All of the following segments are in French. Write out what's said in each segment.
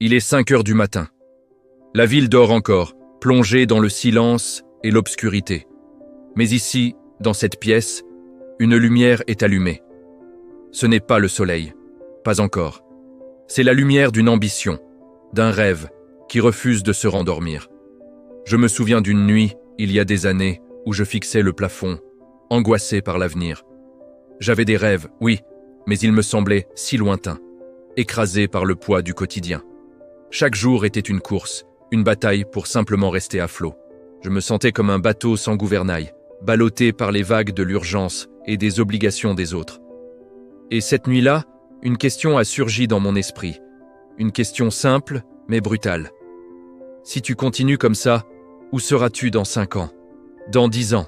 Il est 5 heures du matin. La ville dort encore, plongée dans le silence et l'obscurité. Mais ici, dans cette pièce, une lumière est allumée. Ce n'est pas le soleil, pas encore. C'est la lumière d'une ambition, d'un rêve qui refuse de se rendormir. Je me souviens d'une nuit, il y a des années, où je fixais le plafond, angoissé par l'avenir. J'avais des rêves, oui, mais ils me semblaient si lointains, écrasés par le poids du quotidien. Chaque jour était une course, une bataille pour simplement rester à flot. Je me sentais comme un bateau sans gouvernail, ballotté par les vagues de l'urgence et des obligations des autres. Et cette nuit-là, une question a surgi dans mon esprit. Une question simple, mais brutale. Si tu continues comme ça, où seras-tu dans 5 ans? Dans 10 ans?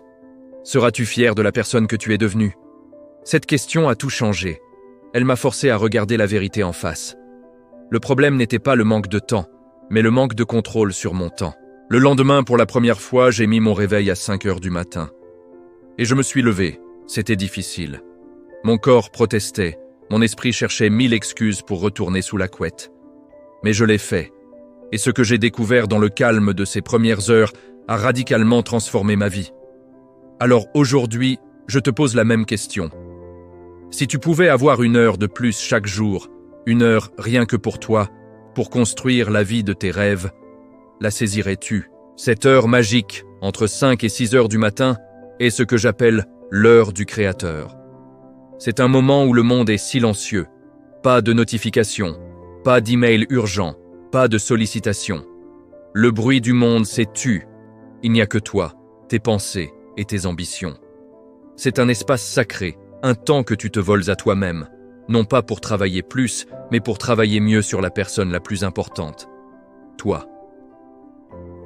Seras-tu fier de la personne que tu es devenue? Cette question a tout changé. Elle m'a forcé à regarder la vérité en face. Le problème n'était pas le manque de temps, mais le manque de contrôle sur mon temps. Le lendemain, pour la première fois, j'ai mis mon réveil à 5 heures du matin. Et je me suis levé. C'était difficile. Mon corps protestait. Mon esprit cherchait 1000 excuses pour retourner sous la couette. Mais je l'ai fait. Et ce que j'ai découvert dans le calme de ces premières heures a radicalement transformé ma vie. Alors aujourd'hui, je te pose la même question. Si tu pouvais avoir 1 heure de plus chaque jour, 1 heure rien que pour toi, pour construire la vie de tes rêves, la saisirais-tu? Cette heure magique, entre 5 et 6 heures du matin, est ce que j'appelle l'heure du créateur. C'est un moment où le monde est silencieux. Pas de notifications, pas d'emails urgents, pas de sollicitations. Le bruit du monde s'est tu. Il n'y a que toi, tes pensées et tes ambitions. C'est un espace sacré, un temps que tu te voles à toi-même, non pas pour travailler plus, mais pour travailler mieux sur la personne la plus importante. Toi.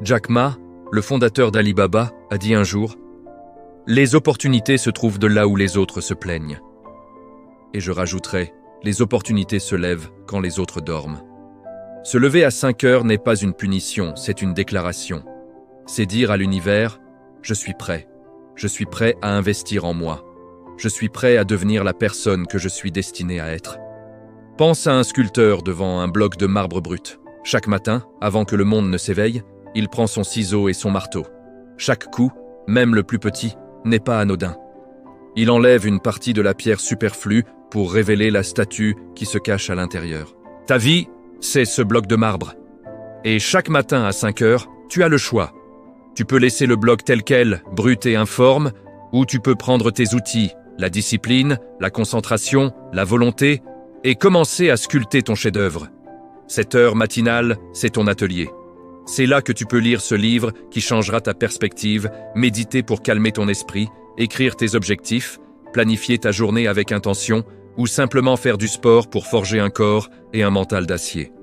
Jack Ma, le fondateur d'Alibaba, a dit un jour « Les opportunités se trouvent de là où les autres se plaignent. » Et je rajouterai « Les opportunités se lèvent quand les autres dorment. » Se lever à 5 heures n'est pas une punition, c'est une déclaration. C'est dire à l'univers « Je suis prêt. Je suis prêt à investir en moi. Je suis prêt à devenir la personne que je suis destiné à être. » Pense à un sculpteur devant un bloc de marbre brut. Chaque matin, avant que le monde ne s'éveille, il prend son ciseau et son marteau. Chaque coup, même le plus petit, n'est pas anodin. Il enlève une partie de la pierre superflue pour révéler la statue qui se cache à l'intérieur. Ta vie, c'est ce bloc de marbre. Et chaque matin à 5 heures, tu as le choix. Tu peux laisser le bloc tel quel, brut et informe, ou tu peux prendre tes outils, la discipline, la concentration, la volonté, et commencer à sculpter ton chef-d'œuvre. Cette heure matinale, c'est ton atelier. C'est là que tu peux lire ce livre qui changera ta perspective, méditer pour calmer ton esprit, écrire tes objectifs, planifier ta journée avec intention, ou simplement faire du sport pour forger un corps et un mental d'acier.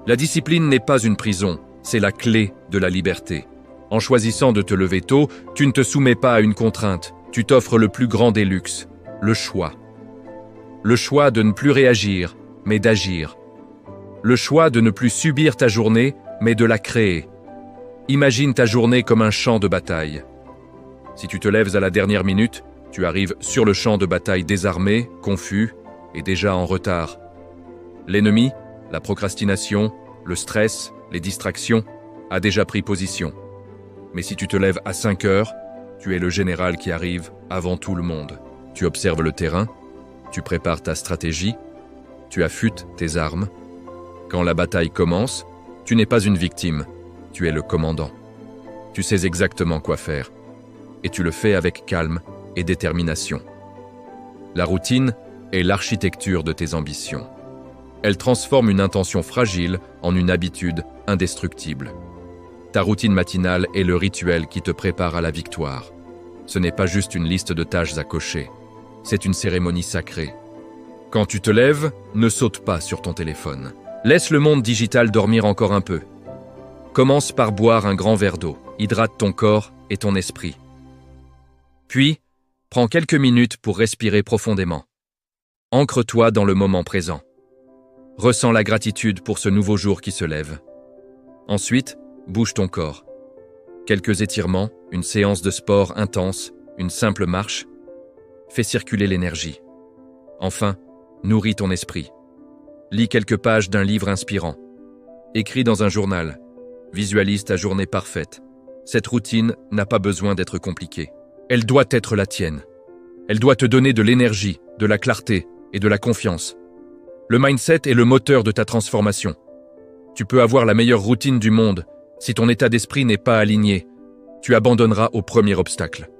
La discipline n'est pas une prison, c'est la clé de la liberté. En choisissant de te lever tôt, tu ne te soumets pas à une contrainte, tu t'offres le plus grand des luxes, le choix. Le choix de ne plus réagir, mais d'agir. Le choix de ne plus subir ta journée, mais de la créer. Imagine ta journée comme un champ de bataille. Si tu te lèves à la dernière minute, tu arrives sur le champ de bataille désarmé, confus et déjà en retard. L'ennemi, la procrastination, le stress, les distractions, a déjà pris position. Mais si tu te lèves à 5 heures, tu es le général qui arrive avant tout le monde. Tu observes le terrain, tu prépares ta stratégie, tu affûtes tes armes. Quand la bataille commence, tu n'es pas une victime, tu es le commandant. Tu sais exactement quoi faire, et tu le fais avec calme et détermination. La routine est l'architecture de tes ambitions. Elle transforme une intention fragile en une habitude indestructible. Ta routine matinale est le rituel qui te prépare à la victoire. Ce n'est pas juste une liste de tâches à cocher, c'est une cérémonie sacrée. Quand tu te lèves, ne saute pas sur ton téléphone. Laisse le monde digital dormir encore un peu. Commence par boire un grand verre d'eau, hydrate ton corps et ton esprit. Puis, prends quelques minutes pour respirer profondément. Ancre-toi dans le moment présent. Ressens la gratitude pour ce nouveau jour qui se lève. Ensuite, bouge ton corps. Quelques étirements, une séance de sport intense, une simple marche. Fais circuler l'énergie. Enfin, nourris ton esprit. Lis quelques pages d'un livre inspirant. Écris dans un journal. Visualise ta journée parfaite. Cette routine n'a pas besoin d'être compliquée. Elle doit être la tienne. Elle doit te donner de l'énergie, de la clarté et de la confiance. Le mindset est le moteur de ta transformation. Tu peux avoir la meilleure routine du monde. Si ton état d'esprit n'est pas aligné, tu abandonneras au premier obstacle.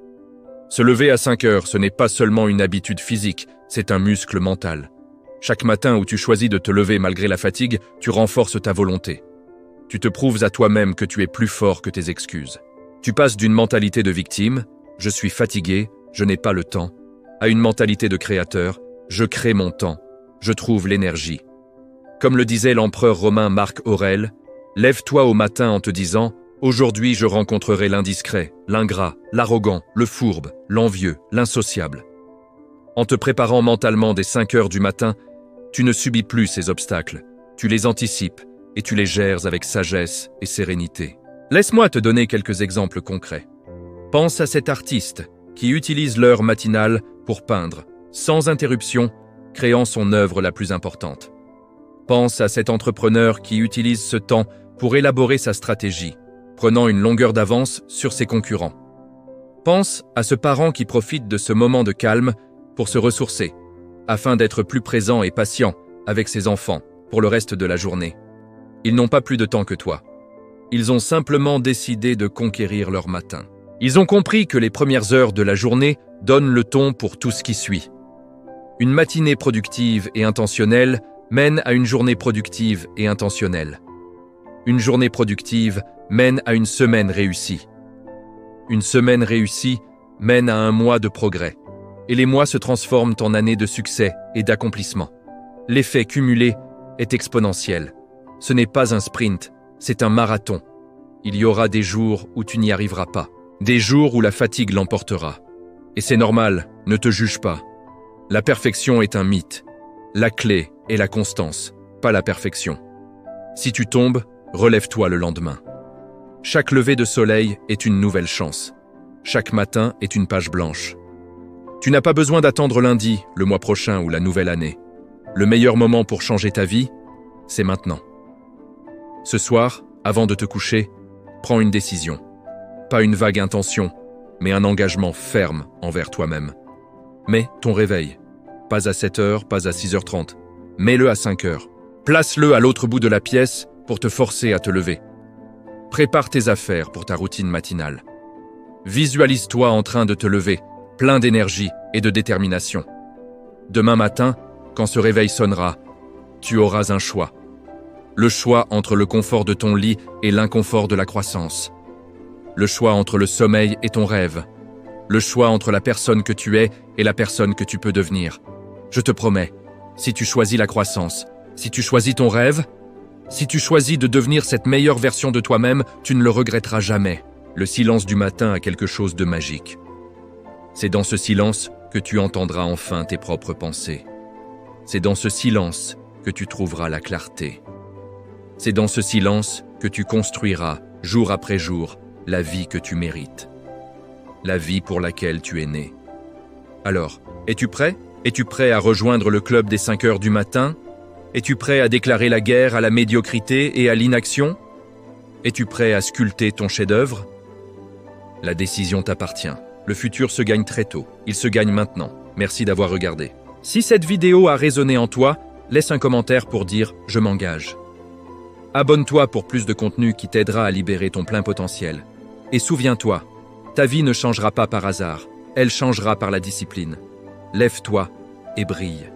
Se lever à 5 heures, ce n'est pas seulement une habitude physique, c'est un muscle mental. Chaque matin où tu choisis de te lever malgré la fatigue, tu renforces ta volonté. Tu te prouves à toi-même que tu es plus fort que tes excuses. Tu passes d'une mentalité de victime, je suis fatigué, je n'ai pas le temps, à une mentalité de créateur, je crée mon temps, je trouve l'énergie. Comme le disait l'empereur romain Marc Aurèle, lève-toi au matin en te disant « Aujourd'hui je rencontrerai l'indiscret, l'ingrat, l'arrogant, le fourbe, l'envieux, l'insociable ». En te préparant mentalement dès 5 heures du matin, tu ne subis plus ces obstacles, tu les anticipes et tu les gères avec sagesse et sérénité. Laisse-moi te donner quelques exemples concrets. Pense à cet artiste qui utilise l'heure matinale pour peindre, sans interruption, créant son œuvre la plus importante. Pense à cet entrepreneur qui utilise ce temps pour élaborer sa stratégie, prenant une longueur d'avance sur ses concurrents. Pense à ce parent qui profite de ce moment de calme pour se ressourcer, afin d'être plus présent et patient avec ses enfants pour le reste de la journée. Ils n'ont pas plus de temps que toi. Ils ont simplement décidé de conquérir leur matin. Ils ont compris que les premières heures de la journée donnent le ton pour tout ce qui suit. Une matinée productive et intentionnelle mène à une journée productive et intentionnelle. Une journée productive mène à une semaine réussie. Une semaine réussie mène à un mois de progrès. Et les mois se transforment en années de succès et d'accomplissement. L'effet cumulé est exponentiel. Ce n'est pas un sprint, c'est un marathon. Il y aura des jours où tu n'y arriveras pas. Des jours où la fatigue l'emportera. Et c'est normal, ne te juge pas. La perfection est un mythe. La clé est la constance, pas la perfection. Si tu tombes, relève-toi le lendemain. Chaque lever de soleil est une nouvelle chance. Chaque matin est une page blanche. Tu n'as pas besoin d'attendre lundi, le mois prochain ou la nouvelle année. Le meilleur moment pour changer ta vie, c'est maintenant. Ce soir, avant de te coucher, prends une décision. Pas une vague intention, mais un engagement ferme envers toi-même. Mets ton réveil. Pas à 7 heures, pas à 6h30. Mets-le à 5 heures. Place-le à l'autre bout de la pièce pour te forcer à te lever. Prépare tes affaires pour ta routine matinale. Visualise-toi en train de te lever, plein d'énergie et de détermination. Demain matin, quand ce réveil sonnera, tu auras un choix. Le choix entre le confort de ton lit et l'inconfort de la croissance. Le choix entre le sommeil et ton rêve. Le choix entre la personne que tu es et la personne que tu peux devenir. Je te promets, si tu choisis la croissance, si tu choisis ton rêve, si tu choisis de devenir cette meilleure version de toi-même, tu ne le regretteras jamais. Le silence du matin a quelque chose de magique. C'est dans ce silence que tu entendras enfin tes propres pensées. C'est dans ce silence que tu trouveras la clarté. C'est dans ce silence que tu construiras, jour après jour, la vie que tu mérites. La vie pour laquelle tu es né. Alors, es-tu prêt? Es-tu prêt à rejoindre le club des 5 heures du matin? Es-tu prêt à déclarer la guerre à la médiocrité et à l'inaction? Es-tu prêt à sculpter ton chef-d'œuvre? La décision t'appartient. Le futur se gagne très tôt. Il se gagne maintenant. Merci d'avoir regardé. Si cette vidéo a résonné en toi, laisse un commentaire pour dire « Je m'engage ». Abonne-toi pour plus de contenu qui t'aidera à libérer ton plein potentiel. Et souviens-toi, ta vie ne changera pas par hasard, elle changera par la discipline. Lève-toi et brille.